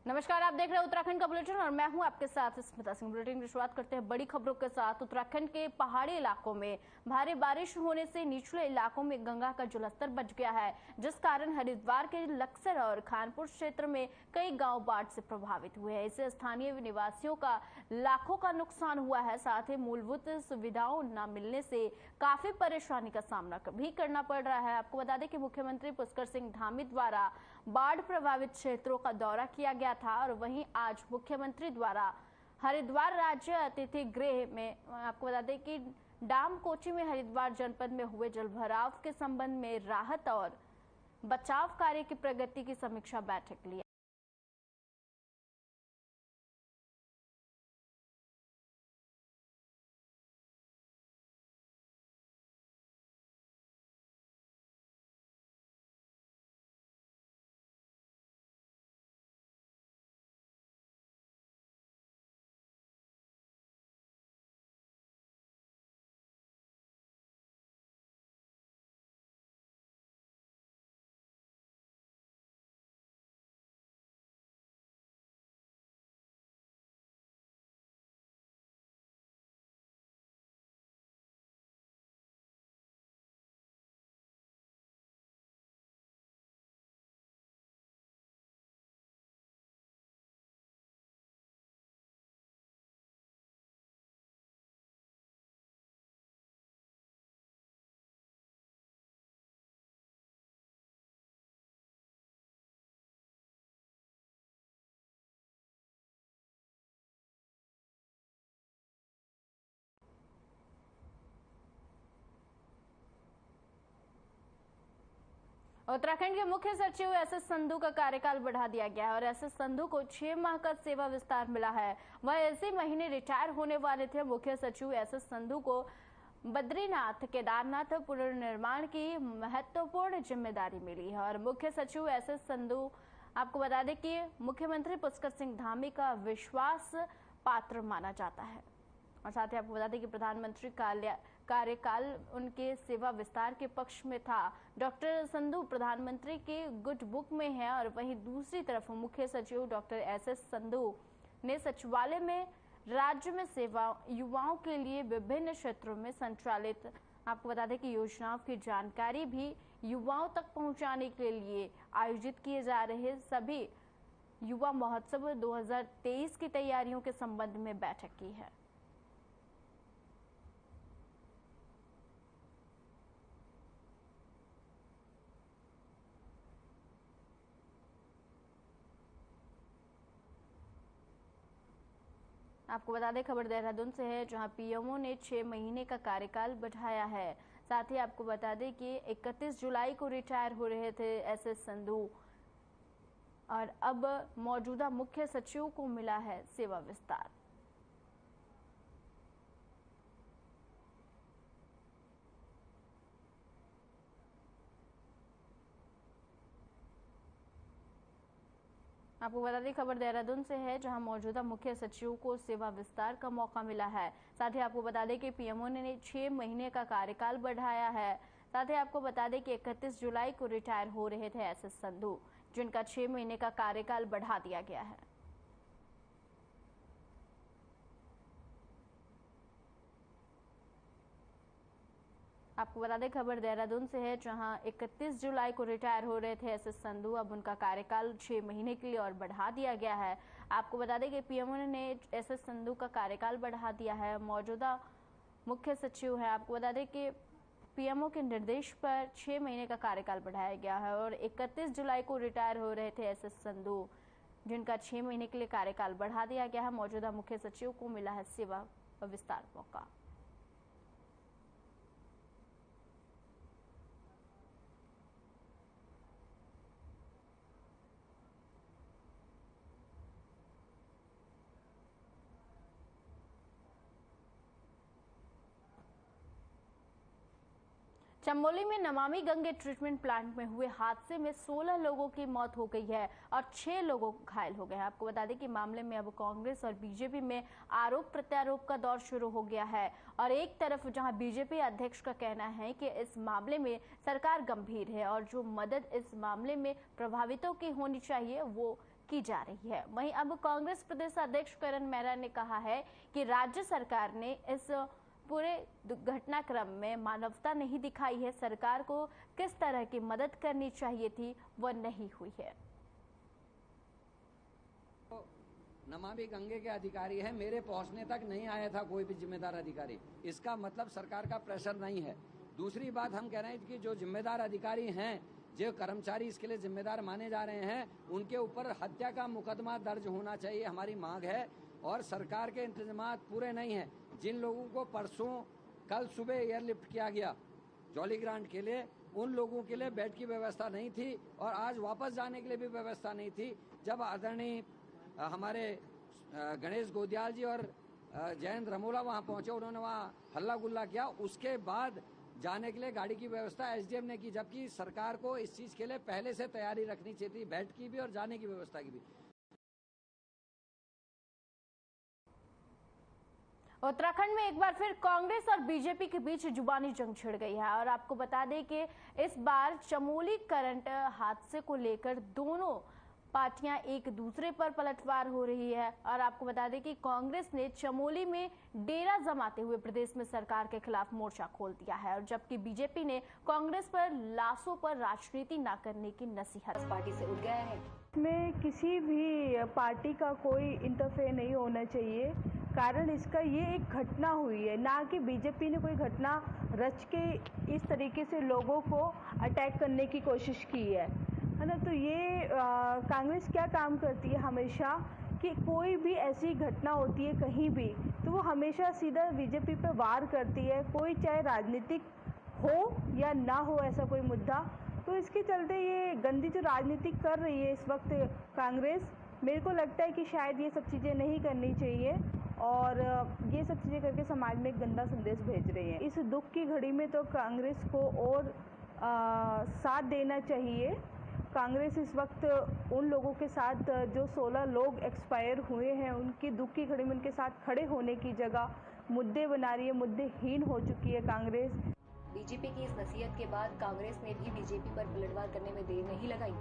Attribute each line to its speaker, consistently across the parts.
Speaker 1: नमस्कार, आप देख रहे हैं उत्तराखंड का बुलेटिन और मैं हूं आपके साथ स्मिता सिंह। बुलेटिन की शुरुआत करते हैं बड़ी खबरों के साथ। उत्तराखंड के पहाड़ी इलाकों में भारी बारिश होने से निचले इलाकों में गंगा का जलस्तर बढ़ गया है, जिस कारण हरिद्वार के लक्सर और खानपुर क्षेत्र में कई गांव बाढ़ से प्रभावित हुए हैं। इससे स्थानीय निवासियों का लाखों का नुकसान हुआ है। साथ ही मूलभूत सुविधाओं न मिलने से काफी परेशानी का सामना भी करना पड़ रहा है। आपको बता दें कि मुख्यमंत्री पुष्कर सिंह धामी द्वारा बाढ़ प्रभावित क्षेत्रों का दौरा किया गया था और वहीं आज मुख्यमंत्री द्वारा हरिद्वार राज्य अतिथि गृह में आपको बता दें कि डाम कोची में हरिद्वार जनपद में हुए जलभराव के संबंध में राहत और बचाव कार्य की प्रगति की समीक्षा बैठक ली। उत्तराखंड के मुख्य सचिव एसएस संधू का कार्यकाल बढ़ा दिया गया है और एसएस संधू को 6 माह का सेवा विस्तार मिला है। वह इसी महीने रिटायर होने वाले थे। मुख्य सचिव एसएस संधू को बद्रीनाथ केदारनाथ पुनर्निर्माण की महत्वपूर्ण जिम्मेदारी मिली है और मुख्य सचिव एसएस संधू आपको बता दें कि मुख्यमंत्री पुष्कर सिंह धामी का विश्वास पात्र माना जाता है। और साथ ही आपको बता दें कि प्रधानमंत्री कार्यकाल उनके सेवा विस्तार के पक्ष में था। डॉक्टर संधू प्रधानमंत्री के गुड बुक में है और वहीं दूसरी तरफ मुख्य सचिव डॉक्टर एसएस संधू ने सचिवालय में राज्य में सेवा युवाओं के लिए विभिन्न क्षेत्रों में संचालित आपको बता दें कि योजनाओं की जानकारी भी युवाओं तक पहुंचाने के लिए आयोजित किए जा रहे सभी युवा महोत्सव 2023 की तैयारियों के संबंध में बैठक की है। आपको बता दें खबर देहरादून से है, जहां पीएमओ ने 6 महीने का कार्यकाल बढ़ाया है। साथ ही आपको बता दें कि 31 जुलाई को रिटायर हो रहे थे एसएस संधू और अब मौजूदा मुख्य सचिव को मिला है सेवा विस्तार। आपको बता दें खबर देहरादून से है, जहां मौजूदा मुख्य सचिव को सेवा विस्तार का मौका मिला है। साथ ही आपको बता दें कि पीएमओ ने 6 महीने का कार्यकाल बढ़ाया है। साथ ही आपको बता दें कि 31 जुलाई को रिटायर हो रहे थे एसएस संधू, जिनका 6 महीने का कार्यकाल बढ़ा दिया गया है। आपको बता दें खबर देहरादून से है, जहां 31 जुलाई को रिटायर हो रहे थे एसएस संधू, अब उनका कार्यकाल 6 महीने के लिए और बढ़ा दिया गया है। आपको बता दें कि पीएमओ ने एसएस संधू का कार्यकाल बढ़ा दिया है। मौजूदा मुख्य सचिव है। आपको बता दें कि पीएमओ के निर्देश पर 6 महीने का कार्यकाल बढ़ाया गया है और 31 जुलाई को रिटायर हो रहे थे एसएस संधू, जिनका 6 महीने के लिए कार्यकाल बढ़ा दिया गया है। मौजूदा मुख्य सचिव को मिला है सेवा विस्तार मौका। चमोली में नमामि गंगे ट्रीटमेंट प्लांट में हुए हादसे में 16 लोगों की मौत हो गई है और 6 लोगों घायल हो गए हैं। आपको बता दें कि मामले में अब कांग्रेस और बीजेपी में आरोप प्रत्यारोप का दौर शुरू हो गया है और एक तरफ जहां बीजेपी अध्यक्ष का कहना है कि इस मामले में सरकार गंभीर है और जो मदद इस मामले में प्रभावितों की होनी चाहिए वो की जा रही है। वहीं अब कांग्रेस प्रदेश अध्यक्ष करण मेहरा ने कहा है कि राज्य सरकार ने इस पूरे घटनाक्रम में मानवता नहीं दिखाई है। सरकार को किस तरह की मदद करनी चाहिए थी वह नहीं हुई है।
Speaker 2: नमामि गंगे के अधिकारी है, मेरे पहुंचने तक नहीं आया था कोई भी जिम्मेदार अधिकारी। इसका मतलब सरकार का प्रेशर नहीं है। दूसरी बात हम कह रहे हैं कि जो जिम्मेदार अधिकारी हैं, जो कर्मचारी इसके लिए जिम्मेदार माने जा रहे हैं, उनके ऊपर हत्या का मुकदमा दर्ज होना चाहिए, हमारी मांग है। और सरकार के इंतजाम पूरे नहीं है। जिन लोगों को परसों कल सुबह एयरलिफ्ट किया गया जॉली ग्रांट के लिए, उन लोगों के लिए बेड की व्यवस्था नहीं थी और आज वापस जाने के लिए भी व्यवस्था नहीं थी। जब आदरणीय हमारे गणेश गोदियाल जी और जयंत रमोला वहां पहुंचे, उन्होंने वहां हल्ला गुल्ला किया, उसके बाद जाने के लिए गाड़ी की व्यवस्था एसडीएम ने की, जबकि सरकार को इस चीज के लिए पहले से तैयारी रखनी चाहिए थी, बेड की भी और जाने की व्यवस्था की भी।
Speaker 1: उत्तराखंड में एक बार फिर कांग्रेस और बीजेपी के बीच जुबानी जंग छिड़ गई है और आपको बता दें कि इस बार चमोली करंट हादसे को लेकर दोनों पार्टियां एक दूसरे पर पलटवार हो रही है। और आपको बता दें कि कांग्रेस ने चमोली में डेरा जमाते हुए प्रदेश में सरकार के खिलाफ मोर्चा खोल दिया है और जबकि बीजेपी ने कांग्रेस पर लाशों पर राजनीति न करने की नसीहत पार्टी से उठ गया है।
Speaker 3: में किसी भी पार्टी का कोई इंटरफेयर नहीं होना चाहिए। कारण इसका ये एक घटना हुई है, ना कि बीजेपी ने कोई घटना रच के इस तरीके से लोगों को अटैक करने की कोशिश की है ना। तो ये कांग्रेस क्या काम करती है हमेशा कि कोई भी ऐसी घटना होती है कहीं भी, तो वो हमेशा सीधा बीजेपी पे वार करती है, कोई चाहे राजनीतिक हो या ना हो ऐसा कोई मुद्दा। तो इसके चलते ये गंदी जो राजनीति कर रही है इस वक्त कांग्रेस, मेरे को लगता है कि शायद ये सब चीज़ें नहीं करनी चाहिए और ये सब चीज़ें करके समाज में एक गंदा संदेश भेज रही है। इस दुख की घड़ी में तो कांग्रेस को और साथ देना चाहिए। कांग्रेस इस वक्त उन लोगों के साथ जो 16 लोग एक्सपायर हुए हैं, उनकी दुख की घड़ी में उनके साथ खड़े होने की जगह मुद्दे बना रही है, मुद्देहीन हो चुकी है कांग्रेस।
Speaker 4: बीजेपी की इस नसीहत के बाद कांग्रेस ने भी बीजेपी पर पलटवार करने में देर नहीं लगाई।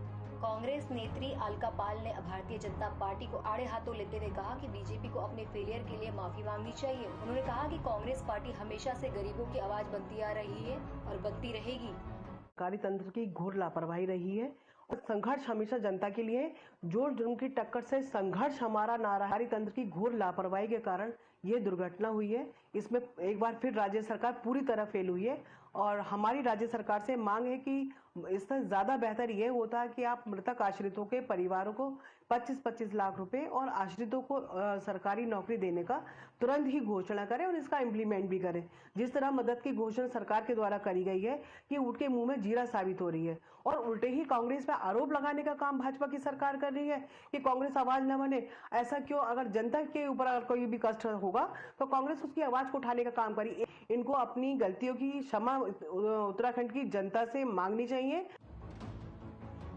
Speaker 4: कांग्रेस नेत्री अलका पाल ने भारतीय जनता पार्टी को आड़े हाथों लेते हुए कहा कि बीजेपी को अपने फेलियर के लिए माफी मांगनी चाहिए। उन्होंने कहा कि कांग्रेस पार्टी हमेशा से गरीबों की आवाज बनती आ रही है और बनती रहेगी।
Speaker 5: सरकारी तंत्र की घोर लापरवाही रही है और संघर्ष हमेशा जनता के लिए, जोर जुर्म की टक्कर से संघर्ष हमारा नारा। सरकारी तंत्र की घोर लापरवाही के कारण ये दुर्घटना हुई है। इसमें एक बार फिर राज्य सरकार पूरी तरह फेल हुई है और हमारी राज्य सरकार से मांग है कि इससे ज्यादा बेहतर ये होता है कि आप मृतक आश्रितों के परिवारों को 25-25 लाख रुपए और आश्रितों को सरकारी नौकरी देने का तुरंत ही घोषणा करें और इसका इम्प्लीमेंट भी करें। जिस तरह मदद की घोषणा सरकार के द्वारा करी गई है, ये ऊँट के मुंह में जीरा साबित हो रही है और उल्टे ही कांग्रेस पे आरोप लगाने का काम भाजपा की सरकार कर रही है कि कांग्रेस आवाज न बने। ऐसा क्यों? अगर जनता के ऊपर अगर कोई भी कष्ट होगा तो कांग्रेस उसकी आवाज को उठाने का काम करी। इनको अपनी गलतियों की क्षमा उत्तराखंड की जनता से मांगनी चाहिए।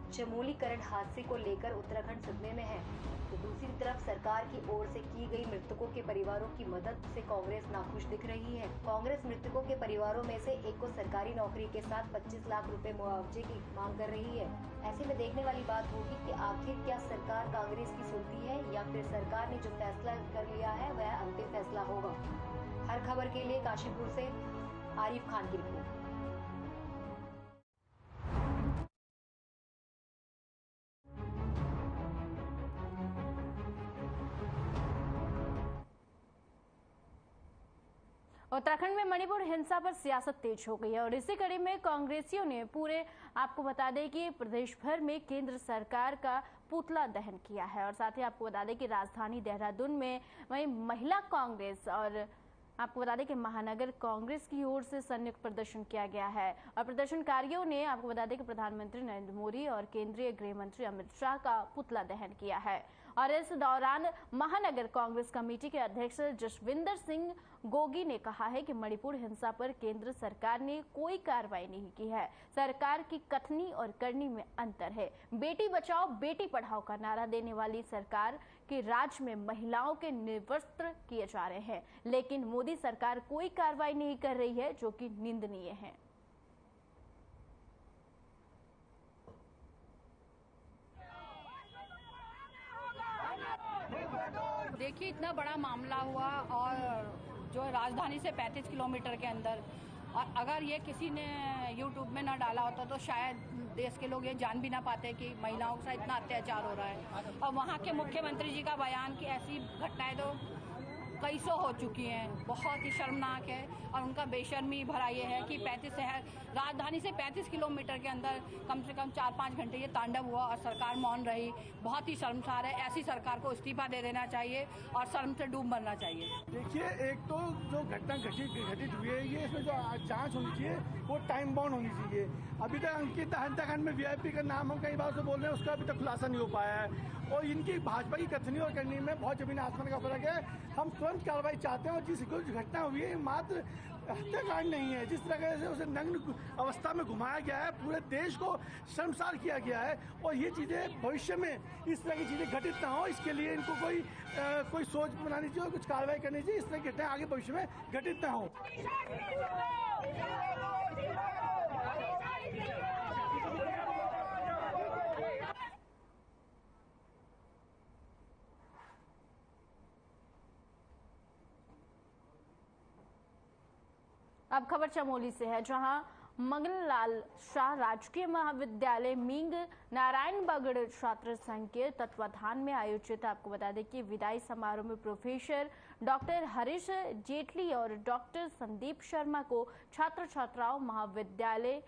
Speaker 4: चमोली करंट हादसे को लेकर उत्तराखंड सदमे में है, तो दूसरी तरफ सरकार की ओर से की गई मृतकों के परिवारों की मदद से कांग्रेस नाखुश दिख रही है। कांग्रेस मृतकों के परिवारों में से एक को सरकारी नौकरी के साथ 25 लाख रुपए मुआवजे की मांग कर रही है। ऐसे में देखने वाली बात होगी कि आखिर क्या सरकार कांग्रेस की सुनती है या फिर सरकार ने जो फैसला कर लिया है वह अंतिम फैसला होगा। हर खबर के लिए काशीपुर से आरिफ खान की रिपोर्ट।
Speaker 1: उत्तराखंड में मणिपुर हिंसा पर सियासत तेज हो गई है और इसी कड़ी में कांग्रेसियों ने पूरे आपको बता दें कि प्रदेश भर में केंद्र सरकार का पुतला दहन किया है और साथ ही आपको बता दें कि राजधानी देहरादून में वहीं महिला कांग्रेस और आपको बता दें कि महानगर कांग्रेस की ओर से संयुक्त प्रदर्शन किया गया है और प्रदर्शनकारियों ने आपको बता दें कि प्रधानमंत्री नरेंद्र मोदी और केंद्रीय गृह मंत्री अमित शाह का पुतला दहन किया है। और इस दौरान महानगर कांग्रेस कमेटी के अध्यक्ष जसविंदर सिंह गोगी ने कहा है कि मणिपुर हिंसा पर केंद्र सरकार ने कोई कार्रवाई नहीं की है। सरकार की कथनी और करनी में अंतर है। बेटी बचाओ बेटी पढ़ाओ का नारा देने वाली सरकार के राज्य में महिलाओं के निर्वस्त्र किए जा रहे हैं, लेकिन मोदी सरकार कोई कार्रवाई नहीं कर रही है, जो कि निंदनीय है।
Speaker 6: देखिए इतना बड़ा मामला हुआ और जो राजधानी से 35 किलोमीटर के अंदर, और अगर ये किसी ने यूट्यूब में ना डाला होता तो शायद देश के लोग ये जान भी ना पाते कि महिलाओं के साथ इतना अत्याचार हो रहा है। और वहाँ के मुख्यमंत्री जी का बयान कि ऐसी घटनाएं तो कई सौ हो चुकी हैं, बहुत ही शर्मनाक है। और उनका बेशर्मी भरा ये है कि राजधानी से 35 किलोमीटर के अंदर कम से कम 4-5 घंटे ये तांडव हुआ और सरकार मौन रही। बहुत ही शर्मसार है। ऐसी सरकार को इस्तीफा दे देना चाहिए और शर्म से डूब मरना चाहिए।
Speaker 7: देखिए, एक तो जो घटना घटित हुई है, ये इसमें जो जांच होनी चाहिए वो टाइम बाउंड होनी चाहिए। अभी तक अंकित हत्याकांड में वीआईपी का नाम हम कई बार से बोल रहे हैं, उसका अभी तक खुलासा नहीं हो पाया है। और इनकी भाजपा की कथनी और करनी में बहुत जमीन आसमान का फर्क है। हम तुरंत कार्रवाई चाहते हैं और जिस घटना हुई है मात्र हत्याकांड नहीं है। जिस तरह से उसे नग्न अवस्था में घुमाया गया है, पूरे देश को शर्मसार किया गया है। और ये चीजें भविष्य में इस तरह की चीजें घटित ना हो, इसके लिए इनको कोई सोच बनानी चाहिए और कुछ कार्रवाई करनी चाहिए। इस तरह की घटनाएं आगे भविष्य में घटित ना हो।
Speaker 1: अब खबर चमोली से है, जहां मंगनलाल शाह राजकीय महाविद्यालय मींग नारायण बगड़ छात्र संघ के तत्वाधान में आयोजित, आपको बता दें कि विदाई समारोह में प्रोफेसर डॉक्टर हरीश जेटली और डॉक्टर संदीप शर्मा को छात्र छात्राओं, महाविद्यालय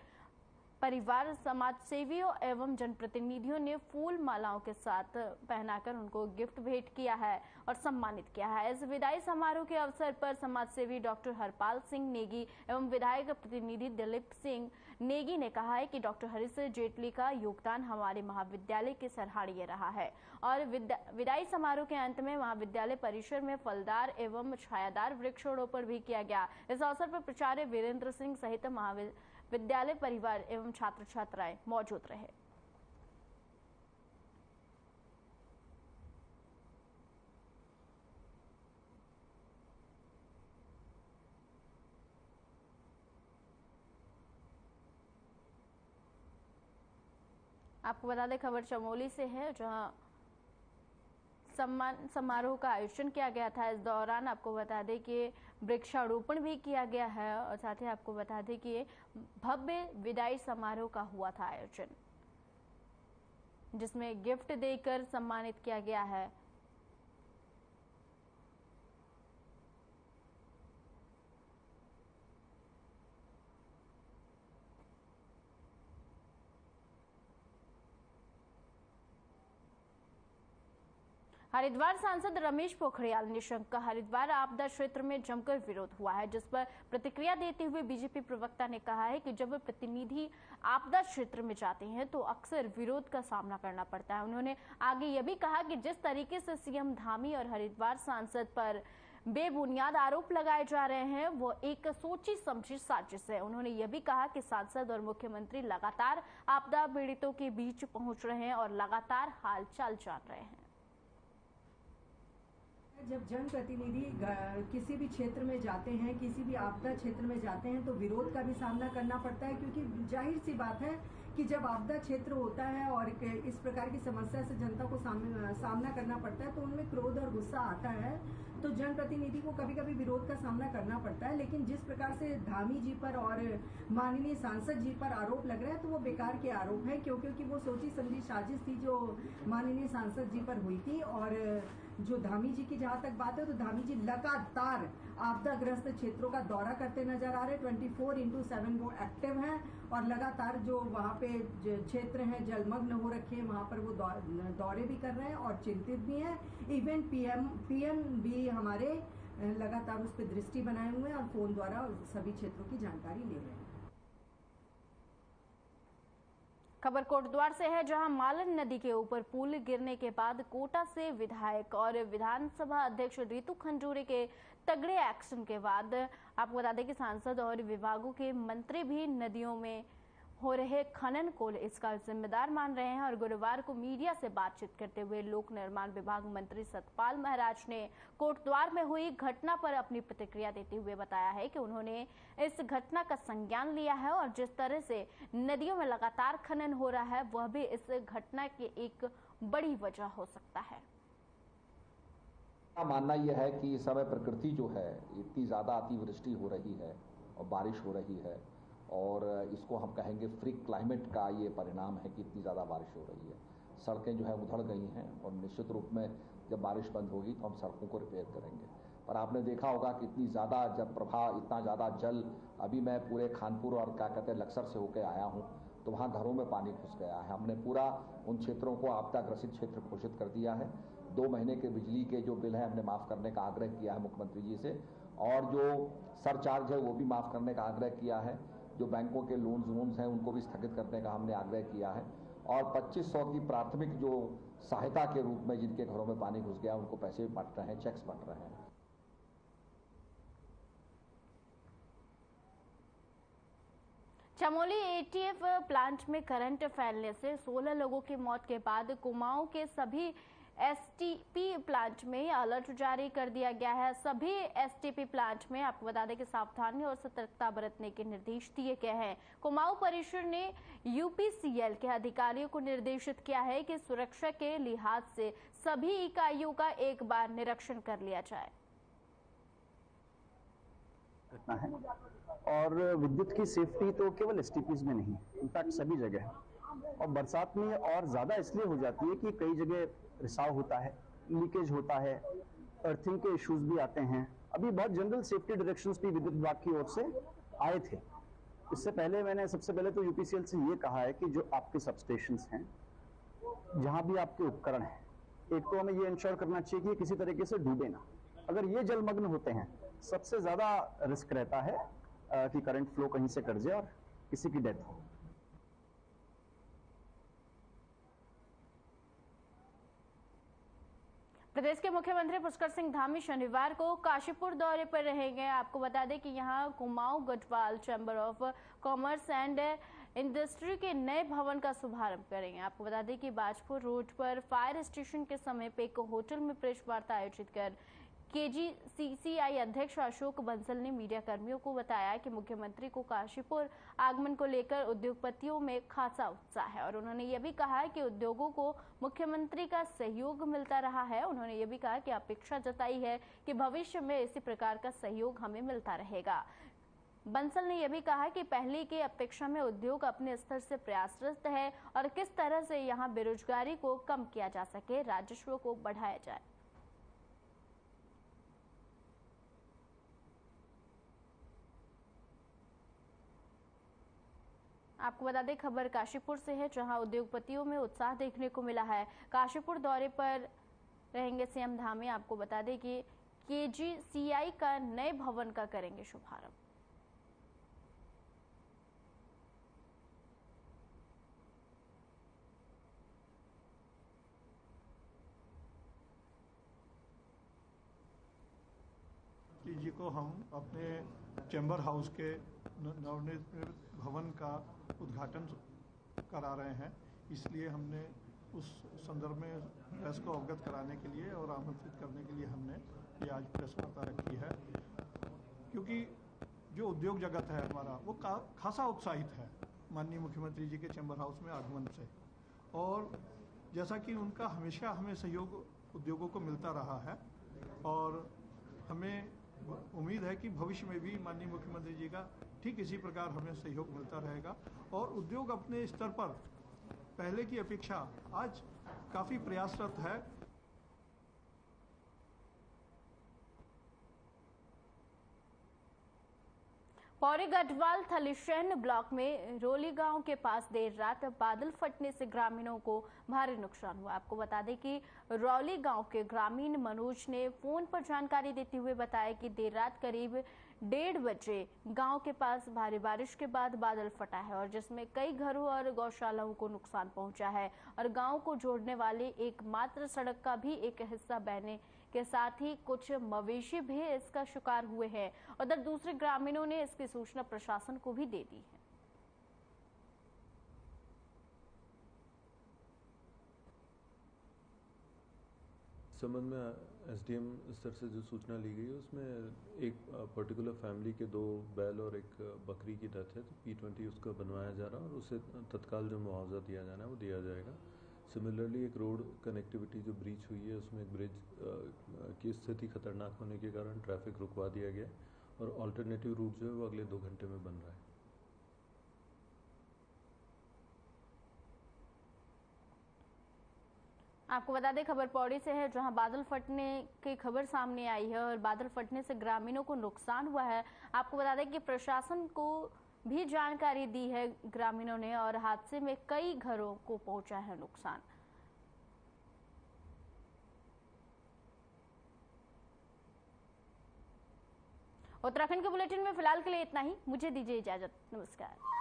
Speaker 1: परिवार, समाज सेवियों एवं जनप्रतिनिधियों ने फूल मालाओं के साथ पहनाकर उनको गिफ्ट भेंट किया है और सम्मानित किया है। इस विदाई समारोह के अवसर पर समाज सेवी डॉक्टर हरपाल सिंह नेगी एवं विधायक प्रतिनिधि दिलीप सिंह नेगी ने कहा है कि डॉक्टर हरीश जेटली का योगदान हमारे महाविद्यालय के सराहनीय रहा है। और विदाई समारोह के अंत में महाविद्यालय परिसर में फलदार एवं छायादार वृक्षारोपण भी किया गया। इस अवसर पर प्राचार्य वीरेंद्र सिंह सहित विद्यालय परिवार एवं छात्र छात्राएं मौजूद रहे। आपको बता दें खबर चमोली से है, जहां सम्मान समारोह का आयोजन किया गया था। इस दौरान आपको बता दें कि वृक्षारोपण भी किया गया है और साथ ही आपको बता दें कि भव्य विदाई समारोह का हुआ था आयोजन, जिसमें गिफ्ट देकर सम्मानित किया गया है। हरिद्वार सांसद रमेश पोखरियाल निशंक का हरिद्वार आपदा क्षेत्र में जमकर विरोध हुआ है, जिस पर प्रतिक्रिया देते हुए बीजेपी प्रवक्ता ने कहा है कि जब प्रतिनिधि आपदा क्षेत्र में जाते हैं तो अक्सर विरोध का सामना करना पड़ता है। उन्होंने आगे यह भी कहा कि जिस तरीके से सीएम धामी और हरिद्वार सांसद पर बेबुनियाद आरोप लगाए जा रहे हैं वो एक सोची समझी साजिश है। उन्होंने यह भी कहा कि सांसद और मुख्यमंत्री लगातार आपदा पीड़ितों के बीच पहुंच रहे हैं और लगातार हालचाल जान रहे हैं।
Speaker 8: जब जनप्रतिनिधि किसी भी क्षेत्र में जाते हैं, किसी भी आपदा क्षेत्र में जाते हैं तो विरोध का भी सामना करना पड़ता है, क्योंकि जाहिर सी बात है कि जब आपदा क्षेत्र होता है और इस प्रकार की समस्या से जनता को सामना करना पड़ता है तो उनमें क्रोध और गुस्सा आता है। तो जनप्रतिनिधि को कभी कभी विरोध का सामना करना पड़ता है, लेकिन जिस प्रकार से धामी जी पर और माननीय सांसद जी पर आरोप लग रहा है तो वो बेकार के आरोप है, क्योंकि वो सोची समझी साजिश थी जो माननीय सांसद जी पर हुई थी। और जो धामी जी की जहाँ तक बात है तो धामी जी लगातार आपदाग्रस्त क्षेत्रों का दौरा करते नजर आ रहे, 24/7 वो एक्टिव हैं और लगातार जो वहाँ पे क्षेत्र हैं जलमग्न हो रखे हैं वहाँ पर वो दौरे भी कर रहे हैं और चिंतित भी हैं। इवन पीएम भी हमारे लगातार उस पर दृष्टि बनाए हुए हैं और फोन द्वारा सभी क्षेत्रों की जानकारी ले रहे हैं।
Speaker 1: खबर कोटद्वार से है, जहां मालन नदी के ऊपर पुल गिरने के बाद कोटा से विधायक और विधानसभा अध्यक्ष रितु खंजूरे के तगड़े एक्शन के बाद आपको बता दें कि सांसद और विभागों के मंत्री भी नदियों में हो रहे खनन को इसका जिम्मेदार मान रहे हैं। और गुरुवार को मीडिया से बातचीत करते हुए लोक निर्माण विभाग मंत्री सतपाल महाराज ने कोटद्वार में हुई घटना पर अपनी प्रतिक्रिया देते हुए बताया है कि उन्होंने इस घटना का संज्ञान लिया है और जिस तरह से नदियों में लगातार खनन हो रहा है वह भी इस घटना की एक बड़ी वजह हो सकता है।
Speaker 9: मेरा मानना यह है कि इस समय प्रकृति जो है इतनी ज़्यादा अतिवृष्टि हो रही है और बारिश हो रही है, और इसको हम कहेंगे फ्रीक क्लाइमेट का ये परिणाम है कि इतनी ज़्यादा बारिश हो रही है। सड़कें जो है उधड़ गई हैं और निश्चित रूप में जब बारिश बंद होगी तो हम सड़कों को रिपेयर करेंगे। पर आपने देखा होगा कि इतनी ज़्यादा जब प्रभाव, इतना ज़्यादा जल, अभी मैं पूरे खानपुर और क्या कहते हैं लक्सर से होकर आया हूँ, तो वहाँ घरों में पानी घुस गया है। हमने पूरा उन क्षेत्रों को आपदाग्रसित क्षेत्र घोषित कर दिया है। 2 महीने के बिजली के जो बिल है हमने माफ़ करने का आग्रह किया है मुख्यमंत्री जी से, और जो सरचार्ज है वो भी माफ़ करने का आग्रह किया है। जो बैंकों के लोन्स हैं उनको भी स्थगित करने का हमने आग्रह किया है, और 2500 की प्राथमिक जो सहायता के रूप में जिनके घरों में पानी घुस गया उनको पैसे भी बंट रहे हैं, चेक्स बंट रहे हैं।
Speaker 1: चमोली एटीएफ प्लांट में करंट फैलने से 16 लोगों की मौत के बाद कुमाऊं के सभी एसटीपी प्लांट में अलर्ट जारी कर दिया गया है। सभी एसटीपी प्लांट में आपको बता दें कि सावधानी और सतर्कता बरतने के निर्देश दिए गए हैं। कुमाऊं परिषद ने यूपीसीएल के अधिकारियों को निर्देशित किया है कि सुरक्षा के लिहाज से सभी इकाइयों का एक बार निरीक्षण कर लिया जाए।
Speaker 10: घटना है और विद्युत की सेफ्टी तो केवल एसटीपीज में नहीं, इनफैक्ट सभी जगह है। और बरसात में और ज्यादा इसलिए हो जाती है कि कई जगह रिसाव होता है, लीकेज होता है, अर्थिंग के इश्यूज भी आते हैं। अभी बहुत जनरल सेफ्टी डायरेक्शंस भी विद्युत विभाग की ओर से आए थे। इससे पहले मैंने सबसे पहले तो यूपीसीएल से ये कहा है कि जो आपके सबस्टेशंस हैं, जहां भी आपके उपकरण हैं, एक तो हमें ये इंश्योर करना चाहिए कि किसी तरीके से डूबे ना। अगर ये जलमग्न होते हैं, सबसे ज्यादा रिस्क रहता है कि करंट फ्लो कहीं से कट जाए और किसी की डेथ हो।
Speaker 1: प्रदेश के मुख्यमंत्री पुष्कर सिंह धामी शनिवार को काशीपुर दौरे पर रहेंगे। आपको बता दें कि यहां Kumaon Garhwal chamber of commerce and industry के नए भवन का शुभारंभ करेंगे। आपको बता दें कि बाजपुर रोड पर फायर स्टेशन के समीप एक होटल में प्रेस वार्ता आयोजित कर केजीसीसीआई अध्यक्ष अशोक बंसल ने मीडिया कर्मियों को बताया कि मुख्यमंत्री को काशीपुर आगमन को लेकर उद्योगपतियों में खासा उत्साह है, और उन्होंने ये भी कहा कि उद्योगों को मुख्यमंत्री का सहयोग मिलता रहा है। उन्होंने ये भी कहा कि अपेक्षा जताई है कि भविष्य में इसी प्रकार का सहयोग हमें मिलता रहेगा। बंसल ने यह भी कहा कि पहले की अपेक्षा में उद्योग अपने स्तर से प्रयासरत है और किस तरह से यहां बेरोजगारी को कम किया जा सके, राजस्व को बढ़ाया जाए। आपको बता दें खबर काशीपुर से है, जहां उद्योगपतियों में उत्साह देखने को मिला है। काशीपुर दौरे पर रहेंगे सीएम धामी। आपको बता दें कि केजीसीआई का नए भवन का करेंगे शुभारंभ।
Speaker 11: जी को हम अपने चैम्बर हाउस के नवनिर्मित भवन का उद्घाटन करा रहे हैं, इसलिए हमने उस संदर्भ में प्रेस को अवगत कराने के लिए और आमंत्रित करने के लिए हमने ये आज प्रेस वार्ता रखी है। क्योंकि जो उद्योग जगत है हमारा वो खासा उत्साहित है माननीय मुख्यमंत्री जी के चैम्बर हाउस में आगमन से, और जैसा कि उनका हमेशा हमें सहयोग उद्योगों को मिलता रहा है, और हमें उम्मीद है कि भविष्य में भी माननीय मुख्यमंत्री जी का ठीक इसी प्रकार हमें सहयोग मिलता रहेगा। और उद्योग अपने स्तर पर पहले की अपेक्षा आज काफी प्रयासरत है।
Speaker 1: पौड़ी गढ़वाल थलीशहन ब्लॉक में रोली गांव के पास देर रात बादल फटने से ग्रामीणों को भारी नुकसान हुआ। आपको बता दें कि रौली गांव के ग्रामीण मनोज ने फोन पर जानकारी देते हुए बताया कि देर रात करीब 1:30 बजे गांव के पास भारी बारिश के बाद बादल फटा है, और जिसमें कई घरों और गौशालाओं को नुकसान पहुंचा है, और गांव को जोड़ने वाली एकमात्र सड़क का भी एक हिस्सा बहने के साथ ही कुछ मवेशी भी इसका शिकार हुए हैं। उधर दूसरे ग्रामीणों ने इसकी सूचना प्रशासन को भी दे दी है।
Speaker 12: संबंध में एसडीएम स्तर से जो सूचना ली गई है उसमें एक पर्टिकुलर फैमिली के 2 बैल और एक बकरी की डेथ है, तो P20 उसका बनवाया जा रहा है और उसे तत्काल जो मुआवजा दिया जाना है वो दिया जाएगा। सिमिलरली एक रोड कनेक्टिविटी जो ब्रीच हुई है उसमें एक ब्रिज की स्थिति खतरनाक होने के कारण ट्रैफिक रुकवा दिया गया और अल्टरनेटिव रूट जो है वो अगले 2 घंटे में बन रहा है।
Speaker 1: आपको बता दें खबर पौड़ी से है, जहां बादल फटने की खबर सामने आई है और बादल फटने से ग्रामीणों को नुकसान हुआ है। आपको बता दें कि प्रशासन को भी जानकारी दी है ग्रामीणों ने और हादसे में कई घरों को पहुंचा है नुकसान। उत्तराखंड के बुलेटिन में फिलहाल के लिए इतना ही। मुझे दीजिए इजाजत। नमस्कार।